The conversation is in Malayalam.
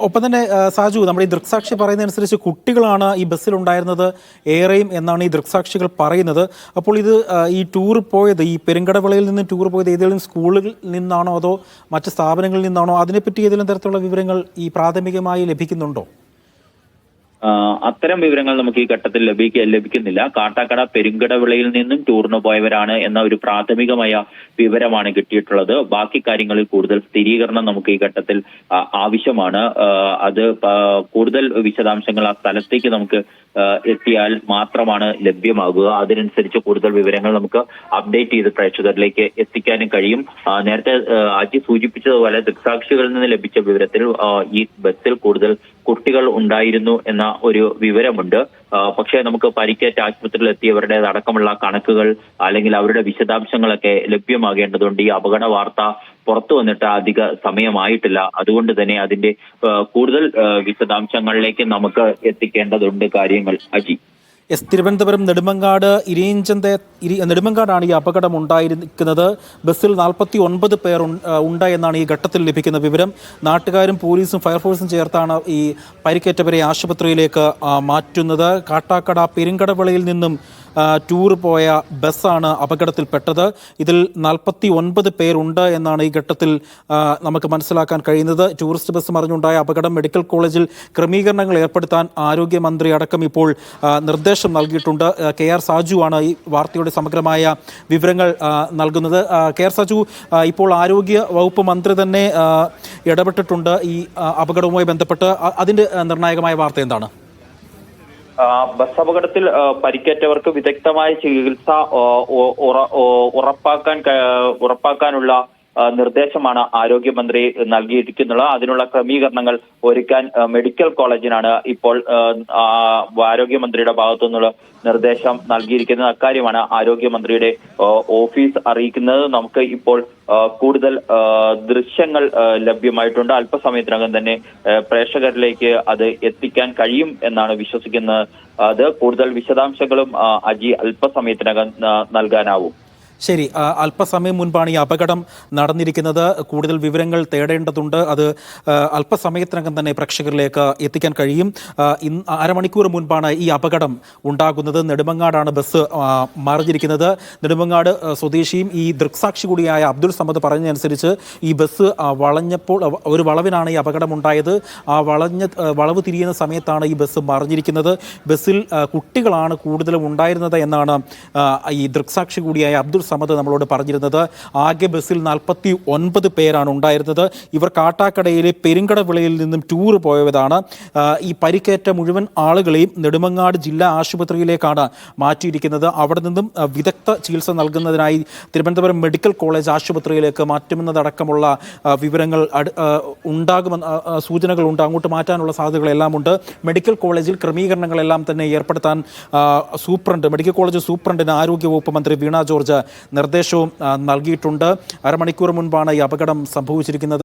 ഒപ്പം തന്നെ സാജു, നമ്മുടെ ഈ ദൃക്സാക്ഷി പറയുന്നതനുസരിച്ച് കുട്ടികളാണ് ഈ ബസ്സിലുണ്ടായിരുന്നത് ഏറെയും എന്നാണ് ഈ ദൃക്സാക്ഷികൾ പറയുന്നത്. അപ്പോൾ ഇത് ഈ ടൂർ പോയത്, ഈ പെരുങ്കടവിളയിൽ നിന്ന് ടൂർ പോയത് ഏതെങ്കിലും സ്കൂളിൽ നിന്നാണോ അതോ മറ്റ് സ്ഥാപനങ്ങളിൽ നിന്നാണോ? അതിനെപ്പറ്റി ഏതെങ്കിലും തരത്തിലുള്ള വിവരങ്ങൾ ഈ പ്രാഥമികമായി ലഭിക്കുന്നുണ്ടോ? അത്തരം വിവരങ്ങൾ നമുക്ക് ഈ ഘട്ടത്തിൽ ലഭിക്കുന്നില്ല. കാട്ടാക്കട പെരുങ്കടവിളയിൽ നിന്നും ടൂറിന് പോയവരാണ് എന്ന ഒരു പ്രാഥമികമായ വിവരമാണ് കിട്ടിയിട്ടുള്ളത്. ബാക്കി കാര്യങ്ങളിൽ കൂടുതൽ സ്ഥിരീകരണം നമുക്ക് ഈ ഘട്ടത്തിൽ ആവശ്യമാണ്. അത് കൂടുതൽ വിശദാംശങ്ങൾ ആ സ്ഥലത്തേക്ക് നമുക്ക് എത്തിയാൽ മാത്രമാണ് ലഭ്യമാകുക. അതിനനുസരിച്ച് കൂടുതൽ വിവരങ്ങൾ നമുക്ക് അപ്ഡേറ്റ് ചെയ്ത് പ്രേക്ഷകരിലേക്ക് എത്തിക്കാനും കഴിയും. നേരത്തെ അജി സൂചിപ്പിച്ചതുപോലെ ദൃക്സാക്ഷികളിൽ നിന്ന് ലഭിച്ച വിവരത്തിൽ ഈ ബസ്സിൽ കൂടുതൽ കുട്ടികൾ ഉണ്ടായിരുന്നു എന്ന ഒരു വിവരമുണ്ട്. പക്ഷേ നമുക്ക് പരിക്കേറ്റ ആശുപത്രിയിൽ എത്തിയവരുടേതടക്കമുള്ള കണക്കുകൾ അല്ലെങ്കിൽ അവരുടെ വിശദാംശങ്ങളൊക്കെ ലഭ്യമാകേണ്ടതുണ്ട്. ഈ അപകട വാർത്ത പുറത്തു വന്നിട്ട് അധിക സമയമായിട്ടില്ല. അതുകൊണ്ട് തന്നെ അതിന്റെ കൂടുതൽ വിശദാംശങ്ങളിലേക്ക് നമുക്ക് എത്തിക്കേണ്ടതുണ്ട് കാര്യങ്ങൾ. അജി, തിരുവനന്തപുരം നെടുമങ്ങാടാണ് ഈ അപകടം ഉണ്ടായിരിക്കുന്നത്. ബസ്സിൽ 49 പേർ ഉണ്ട് എന്നാണ് ഈ ഘട്ടത്തിൽ ലഭിക്കുന്ന വിവരം. നാട്ടുകാരും പോലീസും ഫയർഫോഴ്സും ചേർത്താണ് ഈ പരിക്കേറ്റവരെ ആശുപത്രിയിലേക്ക് മാറ്റുന്നത്. കാട്ടാക്കട പെരുങ്കടവിളയിൽ നിന്നും ടൂർ പോയ ബസ്സാണ് അപകടത്തിൽപ്പെട്ടത്. ഇതിൽ 49 പേരുണ്ട് എന്നാണ് ഈ ഘട്ടത്തിൽ നമുക്ക് മനസ്സിലാക്കാൻ കഴിയുന്നത്. ടൂറിസ്റ്റ് ബസ് മറിഞ്ഞുണ്ടായ അപകടം മെഡിക്കൽ കോളേജിൽ ക്രമീകരണങ്ങൾ ഏർപ്പെടുത്താൻ ആരോഗ്യമന്ത്രി അടക്കം ഇപ്പോൾ നിർദ്ദേശം നൽകിയിട്ടുണ്ട്. KR സാജു ആണ് ഈ വാർത്തയുടെ സമഗ്രമായ വിവരങ്ങൾ നൽകുന്നത്. KR സാജു, ഇപ്പോൾ ആരോഗ്യ വകുപ്പ് മന്ത്രി തന്നെ ഇടപെട്ടിട്ടുണ്ട് ഈ അപകടവുമായി ബന്ധപ്പെട്ട്. അതിൻ്റെ നിർണായകമായ വാർത്ത എന്താണ്? ബസ് അപകടത്തിൽ പരിക്കേറ്റവർക്ക് വിദഗ്ധമായ ചികിത്സ ഉറപ്പാക്കാനുള്ള നിർദ്ദേശമാണ് ആരോഗ്യമന്ത്രി നൽകിയിരിക്കുന്നത്. അതിനുള്ള ക്രമീകരണങ്ങൾ ഒരുക്കാൻ മെഡിക്കൽ കോളേജിനാണ് ഇപ്പോൾ ആരോഗ്യമന്ത്രിയുടെ ഭാഗത്തു നിന്നുള്ള നിർദ്ദേശം നൽകിയിരിക്കുന്നത്. അക്കാര്യമാണ് ആരോഗ്യമന്ത്രിയുടെ ഓഫീസ് അറിയിക്കുന്നത്. നമുക്ക് ഇപ്പോൾ കൂടുതൽ ദൃശ്യങ്ങൾ ലഭ്യമായിട്ടുണ്ട്. അല്പസമയത്തിനകം തന്നെ പ്രേക്ഷകരിലേക്ക് അത് എത്തിക്കാൻ കഴിയും എന്നാണ് വിശ്വസിക്കുന്നത്. അത് കൂടുതൽ വിശദാംശങ്ങളും അജി അല്പസമയത്തിനകം നൽകാനാവും. ശരി, അല്പസമയം മുൻപാണ് ഈ അപകടം നടന്നിരിക്കുന്നത്. കൂടുതൽ വിവരങ്ങൾ തേടേണ്ടതുണ്ട്. അത് അല്പസമയത്തിനകം തന്നെ പ്രേക്ഷകരിലേക്ക് എത്തിക്കാൻ കഴിയും. അരമണിക്കൂർ മുൻപാണ് ഈ അപകടം ഉണ്ടാകുന്നത്. നെടുമങ്ങാടാണ് ബസ് മറിഞ്ഞിരിക്കുന്നത്. നെടുമങ്ങാട് സ്വദേശിയും ഈ ദൃക്സാക്ഷി കൂടിയായ അബ്ദുൾ സമദ് പറഞ്ഞതനുസരിച്ച് ഈ ബസ് വളഞ്ഞപ്പോൾ ഒരു വളവിനാണ് ഈ അപകടമുണ്ടായത്. ആ വളവ് തിരിയുന്ന സമയത്താണ് ഈ ബസ് മറിഞ്ഞിരിക്കുന്നത്. ബസ്സിൽ കുട്ടികളാണ് കൂടുതലും ഉണ്ടായിരുന്നത് എന്നാണ് ഈ ദൃക്സാക്ഷി കൂടിയായ അബ്ദുൾ സമദ് നമ്മളോട് പറഞ്ഞിരുന്നത്. ആകെ ബസ്സിൽ 49 പേരാണ് ഉണ്ടായിരുന്നത്. ഇവർ കാട്ടാക്കടയിലെ പെരുങ്കടവിളയിൽ നിന്നും ടൂർ പോയതാണ്. ഈ പരിക്കേറ്റ മുഴുവൻ ആളുകളെയും നെടുമങ്ങാട് ജില്ലാ ആശുപത്രിയിലേക്കാണ് മാറ്റിയിരിക്കുന്നത്. അവിടെ നിന്നും വിദഗ്ധ ചികിത്സ നൽകുന്നതിനായി തിരുവനന്തപുരം മെഡിക്കൽ കോളേജ് ആശുപത്രിയിലേക്ക് മാറ്റുമെന്നതടക്കമുള്ള വിവരങ്ങൾ ഉണ്ടാകുമെന്ന് സൂചനകളുണ്ട്. അങ്ങോട്ട് മാറ്റാനുള്ള സാധ്യതകളെല്ലാം ഉണ്ട്. മെഡിക്കൽ കോളേജിൽ ക്രമീകരണങ്ങളെല്ലാം തന്നെ ഏർപ്പെടുത്താൻ മെഡിക്കൽ കോളേജ് സൂപ്രണ്ടിന് ആരോഗ്യവകുപ്പ് മന്ത്രി വീണ ജോർജ് നിർദ്ദേശവും നൽകിയിട്ടുണ്ട്. അരമണിക്കൂർ മുൻപാണ് ഈ അപകടം സംഭവിച്ചിരിക്കുന്നത്.